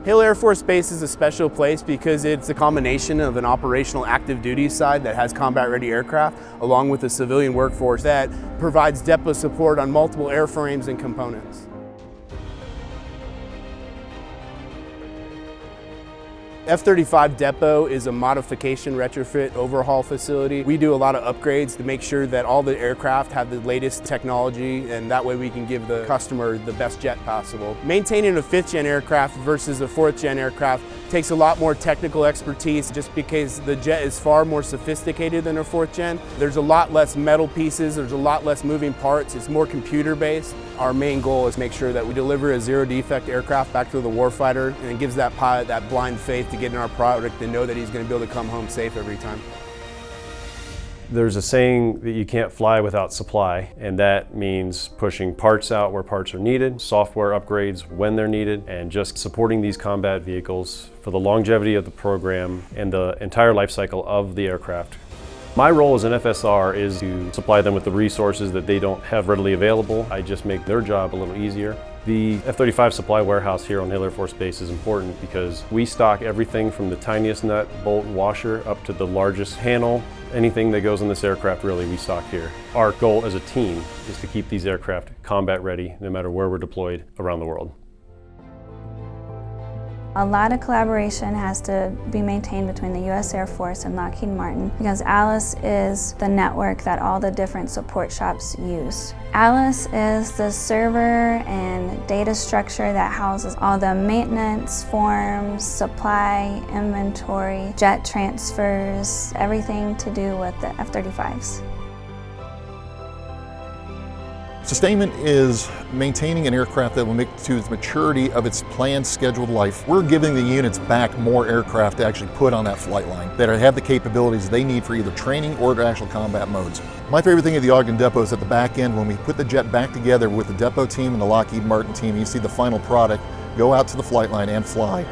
Hill Air Force Base is a special place because it's a combination of an operational active duty side that has combat-ready aircraft, along with a civilian workforce that provides depot support on multiple airframes and components. F-35 Depot is a modification retrofit overhaul facility. We do a lot of upgrades to make sure that all the aircraft have the latest technology, and that way we can give the customer the best jet possible. Maintaining a 5th gen aircraft versus a 4th gen aircraft takes a lot more technical expertise just because the jet is far more sophisticated than a 4th gen. There's a lot less metal pieces, there's a lot less moving parts, it's more computer based. Our main goal is to make sure that we deliver a zero defect aircraft back to the warfighter, and it gives that pilot that blind faith to get in our product and know that he's going to be able to come home safe every time. There's a saying that you can't fly without supply, and that means pushing parts out where parts are needed, software upgrades when they're needed, and just supporting these combat vehicles for the longevity of the program and the entire life cycle of the aircraft. My role as an FSR is to supply them with the resources that they don't have readily available. I just make their job a little easier. The F-35 supply warehouse here on Hill Air Force Base is important because we stock everything from the tiniest nut, bolt, washer up to the largest panel. Anything that goes in this aircraft, really, we stock here. Our goal as a team is to keep these aircraft combat ready no matter where we're deployed around the world. A lot of collaboration has to be maintained between the U.S. Air Force and Lockheed Martin because Alice is the network that all the different support shops use. Alice is the server and data structure that houses all the maintenance, forms, supply, inventory, jet transfers, everything to do with the F-35s. Sustainment is maintaining an aircraft that will make it to its maturity of its planned scheduled life. We're giving the units back more aircraft to actually put on that flight line that have the capabilities they need for either training or to actual combat modes. My favorite thing at the Ogden Depot is at the back end when we put the jet back together with the depot team and the Lockheed Martin team, you see the final product go out to the flight line and fly.